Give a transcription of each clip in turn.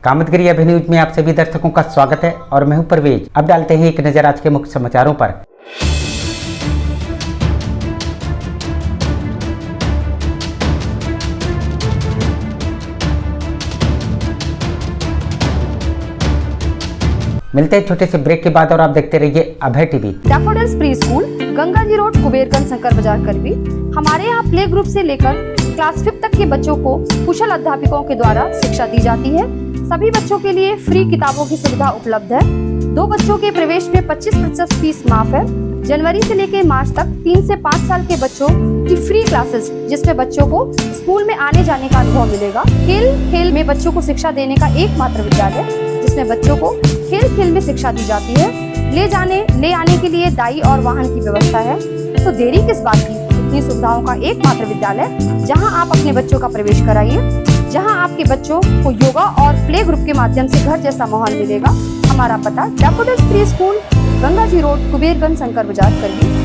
कामतगिरी अभी न्यूज में आप सभी दर्शकों का स्वागत है और मैं हूं परवेज। अब डालते हैं एक नजर आज के मुख्य समाचारों पर। मिलते हैं छोटे से ब्रेक के बाद और आप देखते रहिए Abhay TV. Daffodils preschool, Ganga ji road, Kuberganj, Shankar Bazaar, Karwi. हमारे यहाँ प्ले ग्रुप से लेकर क्लास 5 तक के बच्चों को कुशल अध्यापकों के द्वारा शिक्षा दी जाती है। सभी बच्चों के लिए फ्री किताबों की सुविधा उपलब्ध है। 2 बच्चों के प्रवेश में 25% फीस माफ है। जनवरी से लेकर मार्च तक 3 से 5 साल के बच्चों की फ्री क्लासेस, जिसमें बच्चों को स्कूल में आने जाने का अनुभव मिलेगा। खेल में बच्चों को शिक्षा देने का एकमात्र विद्यालय, जिसमें बच्चों को खेल में शिक्षा दी जाती है। ले आने के लिए दाई और वाहन की व्यवस्था है। तो देरी किस बात की, इतनी सुविधाओं का एकमात्र विद्यालय जहां आप अपने बच्चों का प्रवेश कराइए, जहां आपके बच्चों को योगा और प्ले ग्रुप के माध्यम से घर जैसा माहौल मिलेगा। हमारा पता daffodils preschool, Ganga ji road, Kuberganj, Shankar Bazaar, करवी।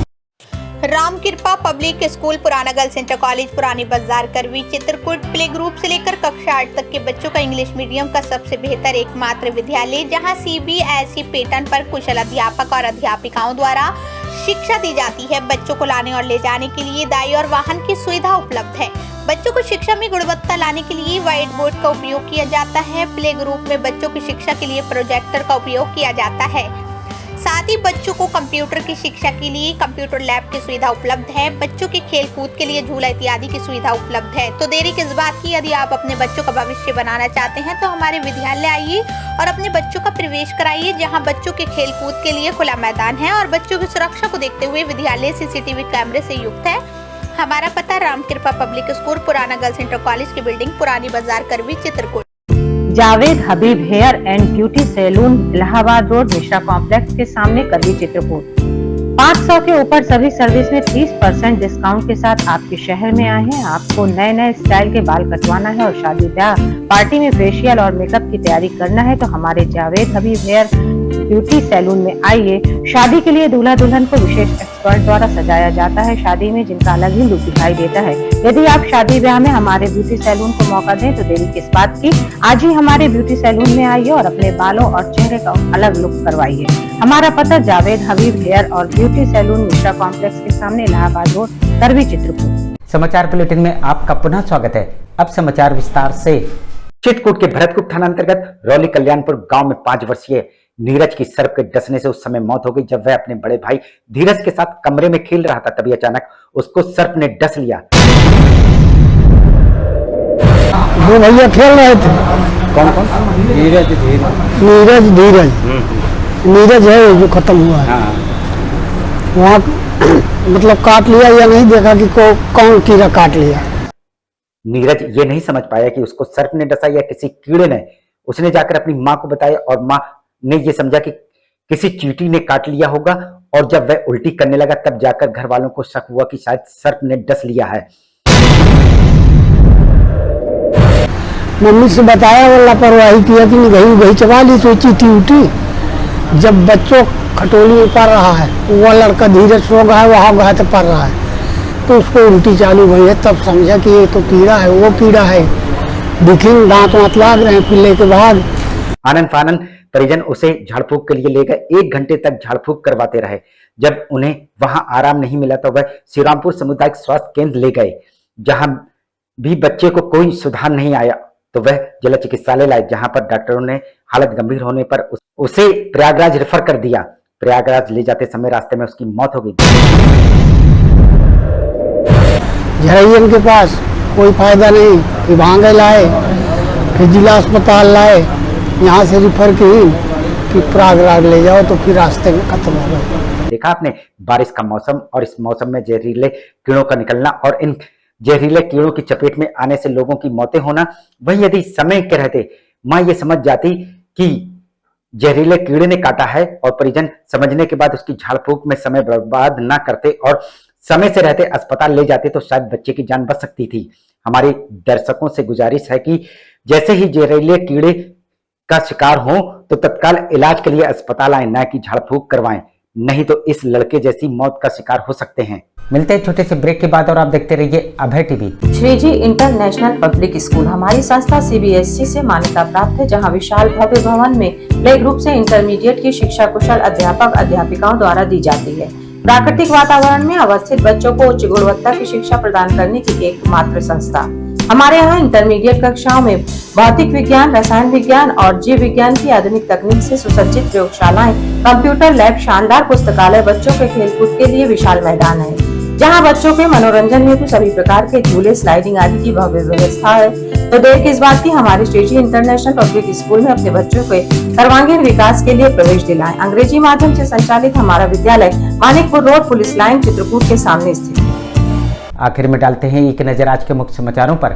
राम कृपा पब्लिक स्कूल, पुराना गर्ल्स इंटर कॉलेज, पुरानी बाजार, करवी, चित्रकूट। प्ले ग्रुप से लेकर कक्षा 8 तक के बच्चों का इंग्लिश मीडियम का सबसे बेहतर एकमात्र विद्यालय, जहां CBSE पैटर्न पर कुशल अध्यापक और अध्यापिकाओं द्वारा शिक्षा दी जाती है। बच्चों को लाने और ले जाने के लिए दाई और वाहन की सुविधा उपलब्ध है। बच्चों को शिक्षा में गुणवत्ता लाने के लिए व्हाइट बोर्ड का उपयोग किया जाता है। प्ले ग्रुप में बच्चों की शिक्षा के लिए प्रोजेक्टर का उपयोग किया जाता है। साथ ही बच्चों को कंप्यूटर की शिक्षा के लिए कंप्यूटर लैब की सुविधा उपलब्ध है। बच्चों के खेल कूद के लिए झूला इत्यादि की सुविधा उपलब्ध है। तो देरी किस बात की, यदि आप अपने बच्चों का भविष्य बनाना चाहते हैं तो हमारे विद्यालय आइए और अपने बच्चों का प्रवेश कराइए, जहां बच्चों के खेल कूद के लिए खुला मैदान है और बच्चों की सुरक्षा को देखते हुए विद्यालय CCTV कैमरे से युक्त है। हमारा पता राम कृपा पब्लिक स्कूल, पुराना गर्ल्स इंटर कॉलेज की building, Purani Bazaar, Karwi, Chitrakoot. Javed Habib hair and beauty salon, Allahabad road, Mishra complex के सामने, करवी, चित्रकूट। 500 के ऊपर सभी सर्विस में 30% डिस्काउंट के साथ आपके शहर में आए हैं। आपको नए स्टाइल के बाल कटवाना है और शादी ब्याह पार्टी में फेशियल और मेकअप की तैयारी करना है तो हमारे Javed Habib hair beauty salon में आइए। शादी के लिए दूल्हा दुल्हन को विशेष एक्सपर्ट द्वारा सजाया जाता है। शादी में जिनका अलग ही लुक दिखाई देता है। यदि आप शादी ब्याह में हमारे ब्यूटी सैलून को मौका दें तो देरी किस बात की, आज ही हमारे ब्यूटी सैलून में आइए और अपने बालों और चेहरे का अलग लुक करवाइए। हमारा पता जावेद हबीब हेयर और ब्यूटी सैलून, मिश्रा कॉम्प्लेक्स के सामने, इलाहाबाद रोड, करवी, चित्रकूट। समाचार बुलेटिन में आपका पुनः स्वागत है। अब समाचार विस्तार से। चित्रकूट के भरतपुर थाना अंतर्गत रौली कल्याणपुर गांव में 5 वर्षीय नीरज की सर्प के डसने से उस समय मौत हो गई। जब वह अपने बड़े भाई धीरज के साथ कमरे में खेल रहा था तभी अचानक उसको सर्प ने डस लिया। वो भैया खेल रहे थे। कौन कौन? नीरज है जो खत्म हुआ है। वहाँ मतलब काट लिया या नहीं देखा कि कौन कीड़ा काट लिया। नीरज ये नहीं समझ पाया कि उसको सर्प ने डसा या किसी कीड़े ने। उसने जाकर अपनी माँ को बताया और माँ ने ये समझा कि किसी चींटी ने काट लिया होगा और जब वह उल्टी करने लगा तब जाकर घर वालों को शक हुआ कि शायद सर्प ने डस लिया है। मम्मी से बताया वो लापरवाही किया कि गई चबा ली तो चींटी उठी। जब बच्चों खटोली में पड़ रहा है, वो लड़का धीरज सो गया है, वहाँ गया तो पड़ रहा है तो उसको उल्टी चालू हुई है। तब समझा कि ये तो कीड़ा है, वो कीड़ा है। दिखेंगे दांत वाँत लाग रहे हैं, पिल्ले के बाद आनंद फानंद परिजन उसे झाड़ फूक के लिए ले गए। 1 घंटे तक झाड़ फूक करवाते रहे। जब उन्हें वहां आराम नहीं मिला तो वह श्रीरामपुर सामुदायिक स्वास्थ्य केंद्र ले गए। जहां भी बच्चे को कोई सुधार नहीं आया तो वह जिला चिकित्सालय लाए, जहां पर डॉक्टरों ने हालत गंभीर होने पर उसे प्रयागराज रेफर कर दिया। प्रयागराज ले जाते समय रास्ते में उसकी मौत हो गई। झरैयन के पास कोई फायदा नहीं, फिर भांगे लाए, फिर जिला अस्पताल लाए, यहाँ से रिफर की कि प्रयागराज ले जाओ तो फिर रास्ते में खत्म हो गए। देखा आपने, बारिश का मौसम और इस मौसम में जहरीले कीड़ों का निकलना और इन जहरीले कीड़ों की चपेट में आने से लोगों की मौतें होना। वहीं यदि समय के रहते माँ ये समझ जाती कि जहरीले कीड़े ने काटा है और परिजन समझने के बाद उसकी झाड़ फूक में समय बर्बाद ना करते और समय से रहते अस्पताल ले जाते तो शायद बच्चे की जान बच सकती थी। हमारे दर्शकों से गुजारिश है कि जैसे ही जहरीले कीड़े का शिकार हो तो तत्काल इलाज के लिए अस्पताल आए, न कि झाड़ फूक करवाएं। नहीं तो इस लड़के जैसी मौत का शिकार हो सकते हैं। मिलते हैं छोटे से ब्रेक के बाद और आप देखते रहिए Abhay TV. Shriji international public school हमारी संस्था CBSE से मान्यता प्राप्त है, जहां विशाल भव्य भवन में प्ले ग्रुप से इंटरमीडिएट की शिक्षा कुशल अध्यापक अध्यापिकाओं द्वारा दी जाती है। प्राकृतिक वातावरण में अवस्थित बच्चों को उच्च गुणवत्ता की शिक्षा प्रदान करने की एकमात्र संस्था। हमारे यहाँ इंटरमीडिएट कक्षाओं में भौतिक विज्ञान, रसायन विज्ञान और जीव विज्ञान की आधुनिक तकनीक से सुसज्जित प्रयोगशालाएं, कंप्यूटर लैब, शानदार पुस्तकालय, बच्चों के खेलकूद के लिए विशाल मैदान है, जहां बच्चों के मनोरंजन हेतु सभी प्रकार के झूले, स्लाइडिंग आदि की भव्य व्यवस्था है। तो देर किस बात की, हमारे श्रीजी इंटरनेशनल पब्लिक स्कूल में अपने बच्चों के सर्वांगीण विकास के लिए प्रवेश दिलाएं। अंग्रेजी माध्यम से संचालित हमारा विद्यालय Manikpur road, police line, Chitrakoot के सामने स्थित है। आखिर में डालते हैं एक नजर आज के मुख्य समाचारों पर।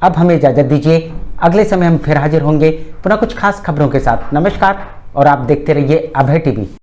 अब हमें इजाजत दीजिए, अगले समय हम फिर हाजिर होंगे पुनः कुछ खास खबरों के साथ। नमस्कार और आप देखते रहिए अभय टीवी।